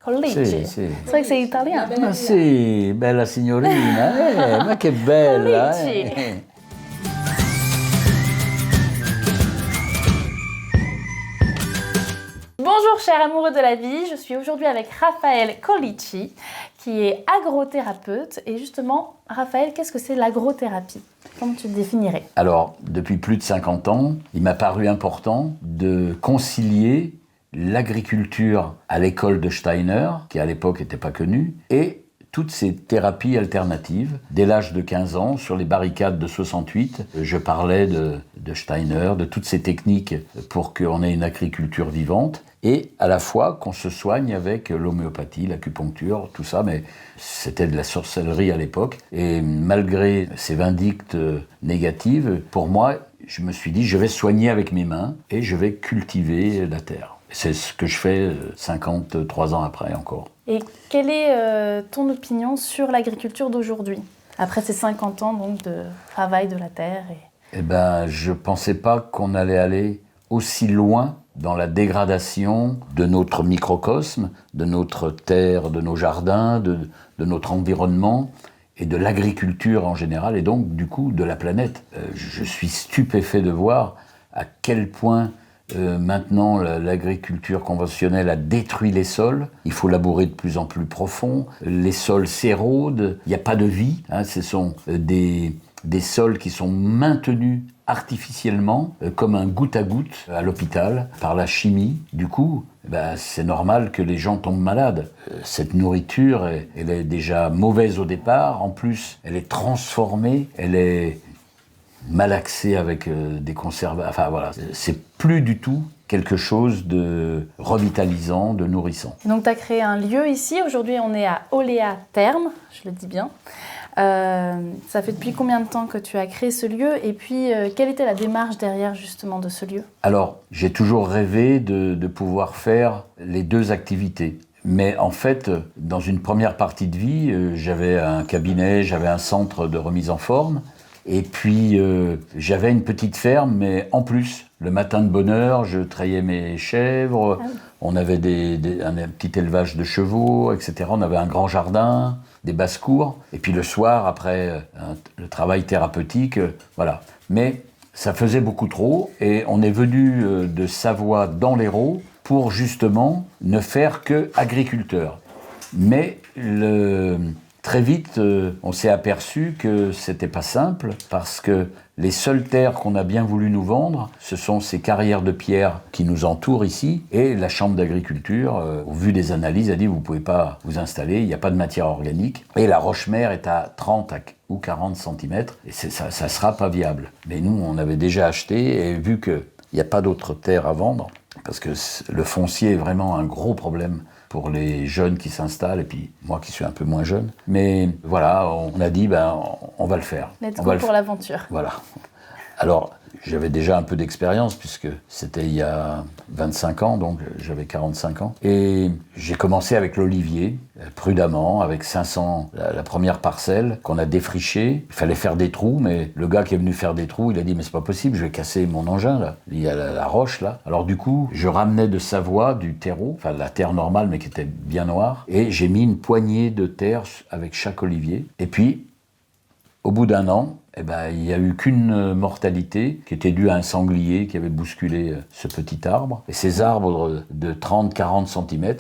Collici. Sì. So che sei italiano. Ma sì, bella signorina, ma che bella! Collici. Bonjour chers amoureux de la vie, je suis aujourd'hui avec Raphaël Collici qui est agrothérapeute. Et justement, Raphaël, qu'est-ce que c'est l'agrothérapie? Comment tu le définirais? Alors, depuis plus de 50 ans, il m'a paru important de concilier l'agriculture à l'école de Steiner, qui à l'époque n'était pas connue, et toutes ces thérapies alternatives. Dès l'âge de 15 ans, sur les barricades de 68, je parlais de Steiner, de toutes ces techniques pour qu'on ait une agriculture vivante, et à la fois qu'on se soigne avec l'homéopathie, l'acupuncture, tout ça, mais c'était de la sorcellerie à l'époque. Et malgré ces vindictes négatives, pour moi, je me suis dit, je vais soigner avec mes mains et je vais cultiver la terre. C'est ce que je fais 53 ans après encore. Et quelle est ton opinion sur l'agriculture d'aujourd'hui, après ces 50 ans donc, de travail de la terre Eh ben, je ne pensais pas qu'on allait aller aussi loin dans la dégradation de notre microcosme, de notre terre, de nos jardins, de notre environnement et de l'agriculture en général, et donc du coup de la planète. Je suis stupéfait de voir à quel point maintenant l'agriculture conventionnelle a détruit les sols. Il faut labourer de plus en plus profond. Les sols s'érodent, il n'y a pas de vie. Ce sont des sols qui sont maintenus artificiellement, comme un goutte à goutte à l'hôpital, par la chimie. Du coup, c'est normal que les gens tombent malades. Cette nourriture, elle est déjà mauvaise au départ. En plus, elle est transformée, elle est malaxée avec des conservateurs. Enfin voilà, c'est plus du tout quelque chose de revitalisant, de nourrissant. Donc tu as créé un lieu ici. Aujourd'hui, on est à Oléa Terme, je le dis bien. Ça fait depuis combien de temps que tu as créé ce lieu? Et puis, quelle était la démarche derrière justement de ce lieu? Alors, j'ai toujours rêvé de pouvoir faire les deux activités. Mais en fait, dans une première partie de vie, j'avais un cabinet, j'avais un centre de remise en forme. Et puis, j'avais une petite ferme, mais en plus, le matin de bonne heure, je trayais mes chèvres. On avait un petit élevage de chevaux, etc. On avait un grand jardin, des basses-cours. Et puis le soir, après le travail thérapeutique, voilà. Mais ça faisait beaucoup trop. Et on est venu de Savoie dans l'Hérault pour justement ne faire que agriculteur. Mais très vite, on s'est aperçu que c'était pas simple parce que les seules terres qu'on a bien voulu nous vendre, ce sont ces carrières de pierre qui nous entourent ici et la chambre d'agriculture, au vu des analyses, a dit vous pouvez pas vous installer, il n'y a pas de matière organique et la roche-mère est à 30 ou 40 cm et ça sera pas viable. Mais nous, on avait déjà acheté et vu qu'il n'y a pas d'autres terres à vendre, parce que le foncier est vraiment un gros problème pour les jeunes qui s'installent, et puis moi qui suis un peu moins jeune. Mais voilà, on a dit, on va le faire. Let's go pour l'aventure. Voilà. Alors, j'avais déjà un peu d'expérience, puisque c'était il y a 25 ans, donc j'avais 45 ans. Et j'ai commencé avec l'olivier, prudemment, avec 500, la première parcelle qu'on a défrichée. Il fallait faire des trous, mais le gars qui est venu faire des trous, il a dit « mais c'est pas possible, je vais casser mon engin, là. Il y a la roche, là. » Alors du coup, je ramenais de Savoie du terreau, enfin de la terre normale, mais qui était bien noire, et j'ai mis une poignée de terre avec chaque olivier. Et puis, au bout d'un an, il n'y a eu qu'une mortalité qui était due à un sanglier qui avait bousculé ce petit arbre. Et ces arbres de 30-40 cm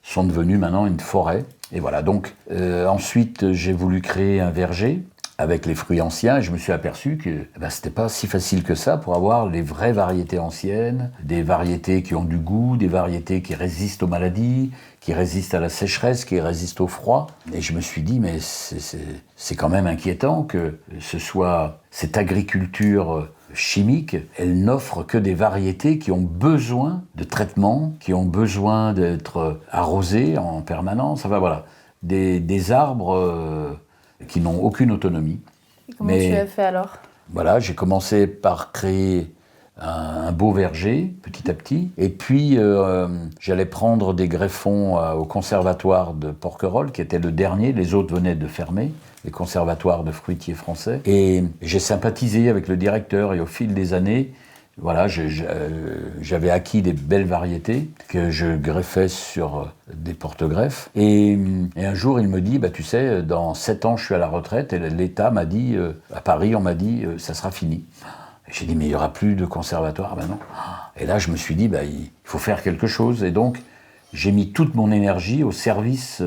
sont devenus maintenant une forêt. Et voilà, donc ensuite j'ai voulu créer un verger avec les fruits anciens et je me suis aperçu que c'était pas si facile que ça pour avoir les vraies variétés anciennes, des variétés qui ont du goût, des variétés qui résistent aux maladies, qui résistent à la sécheresse, qui résistent au froid. Et je me suis dit, mais c'est quand même inquiétant que ce soit cette agriculture chimique, elle n'offre que des variétés qui ont besoin de traitement, qui ont besoin d'être arrosées en permanence. Enfin voilà, des arbres qui n'ont aucune autonomie. Et comment tu as fait alors? Voilà, j'ai commencé par créer un beau verger, petit à petit. Et puis, j'allais prendre des greffons au conservatoire de Porquerolles, qui était le dernier. Les autres venaient de fermer, les conservatoires de fruitiers français. Et j'ai sympathisé avec le directeur. Et au fil des années, Voilà, j'avais acquis des belles variétés que je greffais sur des porte-greffes. Et un jour, il me dit, tu sais, dans 7 ans, je suis à la retraite. Et l'État m'a dit, à Paris, on m'a dit, ça sera fini. J'ai dit, mais il n'y aura plus de conservatoire. Non. Et là, je me suis dit, il faut faire quelque chose. Et donc, j'ai mis toute mon énergie au service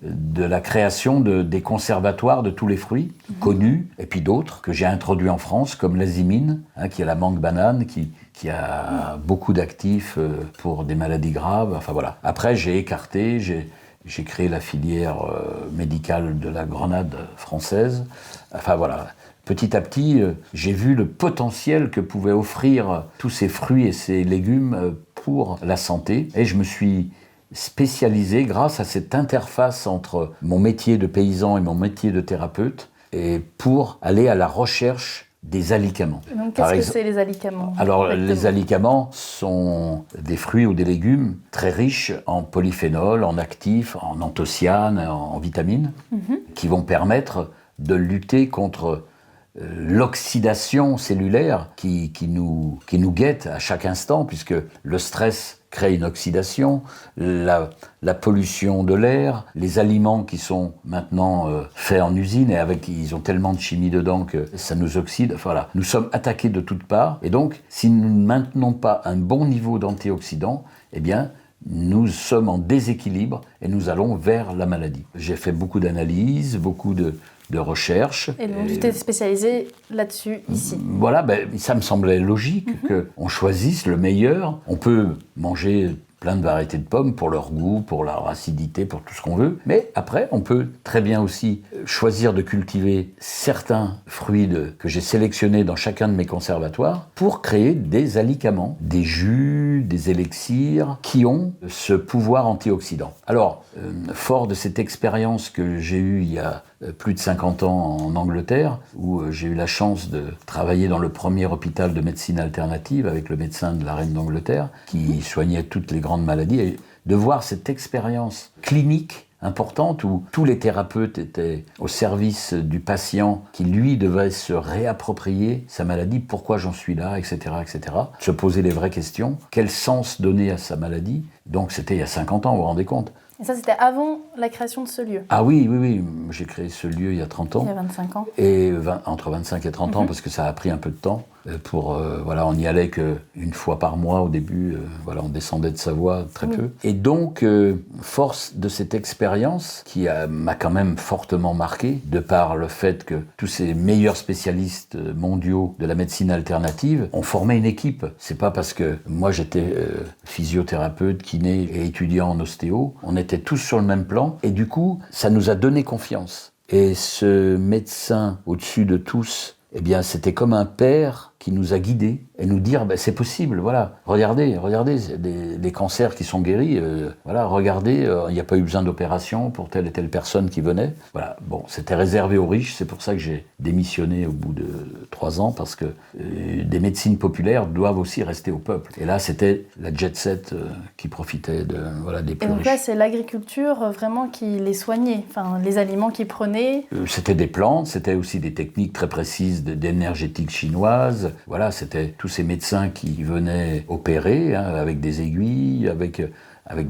de la création des conservatoires de tous les fruits, connus, et puis d'autres que j'ai introduits en France, comme l'azimine, qui est la mangue banane, qui a beaucoup d'actifs pour des maladies graves. Enfin voilà. Après, j'ai écarté, j'ai créé la filière médicale de la grenade française. Enfin voilà. Petit à petit, j'ai vu le potentiel que pouvaient offrir tous ces fruits et ces légumes pour la santé. Et je me suis spécialisé grâce à cette interface entre mon métier de paysan et mon métier de thérapeute, et pour aller à la recherche des alicaments. Donc, qu'est-ce que c'est les alicaments ? Alors, les alicaments sont des fruits ou des légumes très riches en polyphénol, en actifs, en anthocyanes, en vitamines, qui vont permettre de lutter contre l'oxydation cellulaire qui nous guette à chaque instant, puisque le stress crée une oxydation, la pollution de l'air, les aliments qui sont maintenant faits en usine et ils ont tellement de chimie dedans que ça nous oxyde. Enfin, voilà. Nous sommes attaqués de toutes parts, et donc si nous ne maintenons pas un bon niveau d'antioxydants, eh bien nous sommes en déséquilibre et nous allons vers la maladie. J'ai fait beaucoup d'analyses, beaucoup de recherches. Et donc tu t'es spécialisé là-dessus, ici. Voilà, ça me semblait logique qu'on choisisse le meilleur. On peut manger plein de variétés de pommes pour leur goût, pour leur acidité, pour tout ce qu'on veut. Mais après, on peut très bien aussi choisir de cultiver certains fruits que j'ai sélectionnés dans chacun de mes conservatoires pour créer des alicaments, des jus, des élixirs qui ont ce pouvoir antioxydant. Alors, fort de cette expérience que j'ai eue il y a plus de 50 ans en Angleterre, où j'ai eu la chance de travailler dans le premier hôpital de médecine alternative avec le médecin de la reine d'Angleterre, qui soignait toutes les grandes maladies, et de voir cette expérience clinique importante où tous les thérapeutes étaient au service du patient qui, lui, devait se réapproprier sa maladie, pourquoi j'en suis là, etc., etc. Se poser les vraies questions, quel sens donner à sa maladie. Donc c'était il y a 50 ans, vous vous rendez compte. Et ça, c'était avant la création de ce lieu ? Ah oui, j'ai créé ce lieu il y a 30 ans. Il y a 25 ans. Et entre 25 et 30 ans, parce que ça a pris un peu de temps. On n'y allait qu'une fois par mois au début. On descendait de Savoie très peu. Et donc, force de cette expérience, qui m'a quand même fortement marqué, de par le fait que tous ces meilleurs spécialistes mondiaux de la médecine alternative ont formé une équipe. C'est pas parce que moi j'étais physiothérapeute, kiné et étudiant en ostéo, on était tous sur le même plan. Et du coup, ça nous a donné confiance. Et ce médecin au-dessus de tous, eh bien, c'était comme un père qui nous a guidés et nous dire c'est possible, voilà, regardez les cancers qui sont guéris, regardez, il n'y a pas eu besoin d'opération pour telle et telle personne qui venait. Voilà, bon, c'était réservé aux riches, c'est pour ça que j'ai démissionné au bout de 3 ans, parce que des médecines populaires doivent aussi rester au peuple. Et là, c'était la jet set qui profitait des plus riches. Et donc là, c'est l'agriculture vraiment qui les soignait, enfin, les aliments qu'ils prenaient. C'était des plantes, c'était aussi des techniques très précises d'énergétique chinoise. Voilà, c'était tous ces médecins qui venaient opérer avec des aiguilles, avec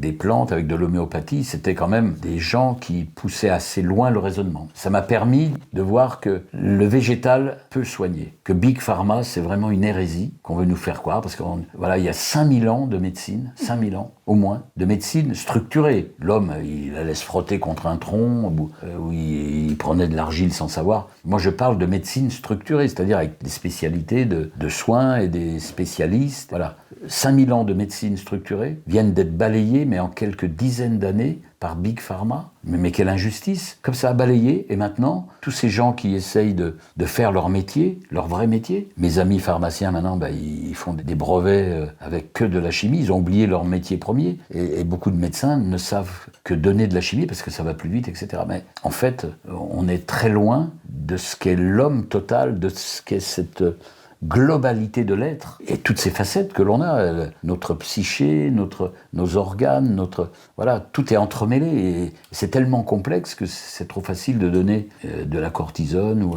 des plantes, avec de l'homéopathie. C'était quand même des gens qui poussaient assez loin le raisonnement. Ça m'a permis de voir que le végétal peut soigner, que Big Pharma, c'est vraiment une hérésie qu'on veut nous faire croire, parce qu'il y a 5000 ans de médecine, 5000 ans au moins, de médecine structurée. L'homme, il allait se frotter contre un tronc, où il prenait de l'argile sans savoir. Moi, je parle de médecine structurée, c'est-à-dire avec des spécialités de soins et des spécialistes. Voilà. 5000 ans de médecine structurée viennent d'être balayés, mais en quelques dizaines d'années, par Big Pharma. Mais quelle injustice! Comme ça a balayé, et maintenant, tous ces gens qui essayent de faire leur métier, leur vrai métier, mes amis pharmaciens maintenant, ils font des brevets avec que de la chimie, ils ont oublié leur métier premier, et beaucoup de médecins ne savent que donner de la chimie parce que ça va plus vite, etc. Mais en fait, on est très loin de ce qu'est l'homme total, de ce qu'est cette globalité de l'être et toutes ces facettes que l'on a, notre psyché, nos organes, voilà, tout est entremêlé et c'est tellement complexe que c'est trop facile de donner de la cortisone ou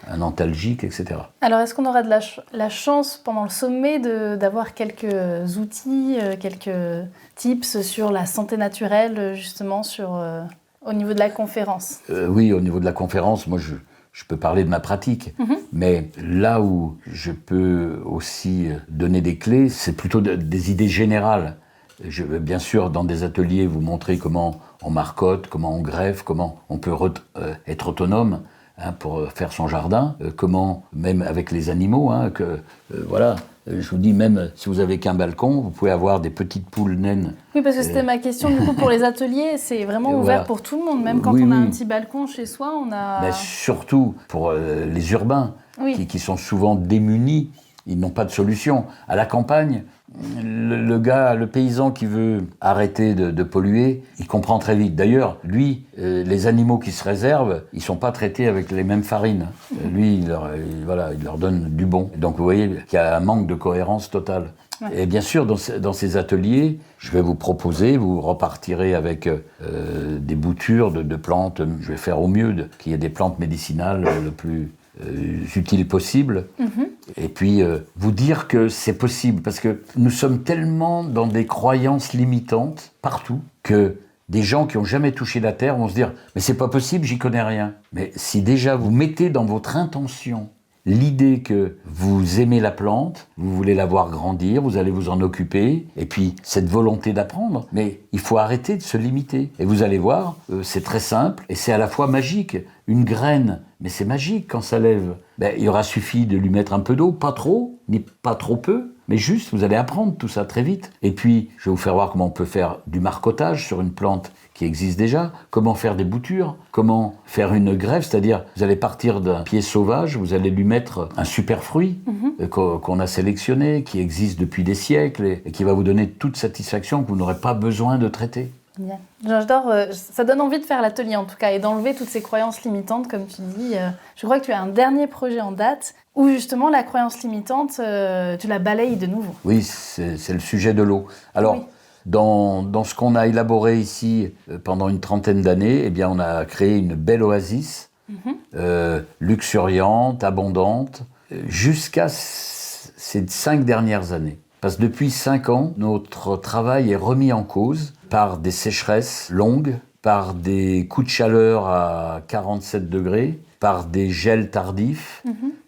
un antalgique, etc. Alors, est-ce qu'on aura de la chance pendant le sommet d'avoir quelques outils, quelques tips sur la santé naturelle, justement, au niveau de la conférence? Oui, au niveau de la conférence, moi, je peux parler de ma pratique, mais là où je peux aussi donner des clés, c'est plutôt des idées générales. Je vais bien sûr, dans des ateliers, vous montrer comment on marcotte, comment on greffe, comment on peut être autonome, pour faire son jardin, comment, même avec les animaux, voilà. Je vous dis, même si vous avez qu'un balcon, vous pouvez avoir des petites poules naines. Oui, parce que c'était ma question, du coup, pour les ateliers, c'est vraiment ouvert voilà. pour tout le monde. Même quand on a un petit balcon chez soi, on a... Mais surtout pour les urbains, qui sont souvent démunis, ils n'ont pas de solution. À la campagne, le paysan qui veut arrêter de polluer, il comprend très vite. D'ailleurs, lui, les animaux qui se réservent, ils ne sont pas traités avec les mêmes farines. Lui, il leur donne du bon. Donc vous voyez qu'il y a un manque de cohérence totale. Ouais. Et bien sûr, dans ces ateliers, je vais vous proposer, vous repartirez avec des boutures de plantes. Je vais faire au mieux qu'il y ait des plantes médicinales le plus utiles possible. Et puis vous dire que c'est possible, parce que nous sommes tellement dans des croyances limitantes partout que des gens qui n'ont jamais touché la terre vont se dire « mais c'est pas possible, j'y connais rien ». Mais si déjà vous mettez dans votre intention l'idée que vous aimez la plante, vous voulez la voir grandir, vous allez vous en occuper, et puis cette volonté d'apprendre, mais il faut arrêter de se limiter. Et vous allez voir, c'est très simple, et c'est à la fois magique. Une graine, mais c'est magique quand ça lève. Il aura suffi de lui mettre un peu d'eau, pas trop, ni pas trop peu, mais juste, vous allez apprendre tout ça très vite. Et puis, je vais vous faire voir comment on peut faire du marcottage sur une plante qui existe déjà, comment faire des boutures, comment faire une greffe, c'est-à-dire vous allez partir d'un pied sauvage, vous allez lui mettre un super fruit qu'on a sélectionné, qui existe depuis des siècles et qui va vous donner toute satisfaction que vous n'aurez pas besoin de traiter. Bien. J'adore, ça donne envie de faire l'atelier en tout cas et d'enlever toutes ces croyances limitantes comme tu dis. Je crois que tu as un dernier projet en date où justement la croyance limitante, tu la balayes de nouveau. Oui, c'est le sujet de l'eau. Alors, dans ce qu'on a élaboré ici pendant une trentaine d'années, eh bien, on a créé une belle oasis, luxuriante, abondante, jusqu'à ces 5 dernières années. Parce que depuis 5 ans, notre travail est remis en cause par des sécheresses longues, par des coups de chaleur à 47 degrés, par des gels tardifs,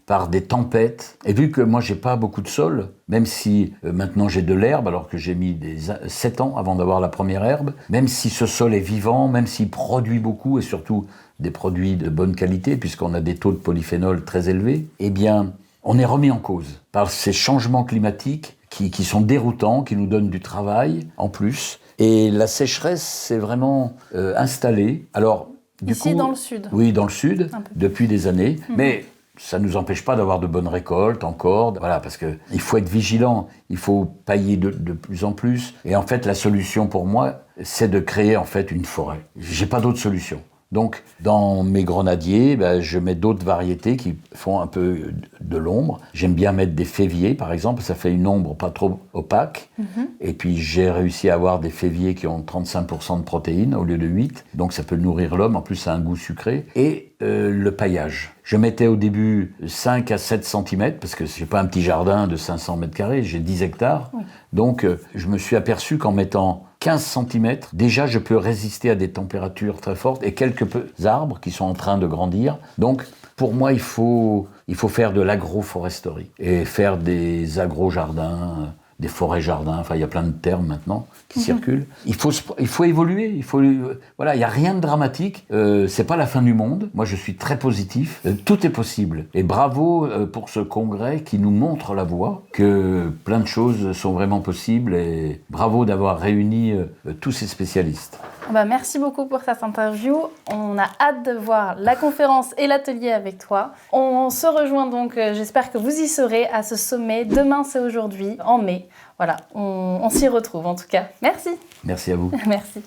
par des tempêtes. Et vu que moi, j'ai pas beaucoup de sol, même si maintenant j'ai de l'herbe, alors que j'ai mis 7 ans avant d'avoir la première herbe, même si ce sol est vivant, même s'il produit beaucoup, et surtout des produits de bonne qualité, puisqu'on a des taux de polyphénol très élevés, eh bien, on est remis en cause par ces changements climatiques qui sont déroutants, qui nous donnent du travail en plus. Et la sécheresse s'est vraiment installée. Alors, ici, dans le sud. Oui, dans le sud, depuis des années. Mais ça ne nous empêche pas d'avoir de bonnes récoltes encore. Voilà, parce qu'il faut être vigilant. Il faut pailler de plus en plus. Et en fait, la solution pour moi, c'est de créer en fait une forêt. J'ai pas d'autre solution. Donc, dans mes grenadiers, je mets d'autres variétés qui font un peu de l'ombre. J'aime bien mettre des féviers, par exemple, ça fait une ombre pas trop opaque. Et puis, j'ai réussi à avoir des féviers qui ont 35% de protéines au lieu de 8. Donc, ça peut nourrir l'homme. En plus, ça a un goût sucré. Et le paillage. Je mettais au début 5 à 7 cm, parce que je n'ai pas un petit jardin de 500 mètres carrés, j'ai 10 hectares. Oui. Donc, je me suis aperçu qu'en mettant 15 cm, déjà, je peux résister à des températures très fortes et quelques arbres qui sont en train de grandir. Donc, pour moi, il faut faire de l'agroforesterie et faire des agro-jardins, des forêts-jardins. Enfin, il y a plein de termes maintenant qui circulent. Il faut évoluer. Voilà, il n'y a rien de dramatique. C'est pas la fin du monde. Moi, je suis très positif. Tout est possible. Et bravo pour ce congrès qui nous montre la voie, que plein de choses sont vraiment possibles. Et bravo d'avoir réuni tous ces spécialistes. Merci beaucoup pour cette interview. On a hâte de voir la conférence et l'atelier avec toi. On se rejoint donc, j'espère que vous y serez à ce sommet. Demain, c'est aujourd'hui, en mai. Voilà, on s'y retrouve en tout cas. Merci. Merci à vous. Merci.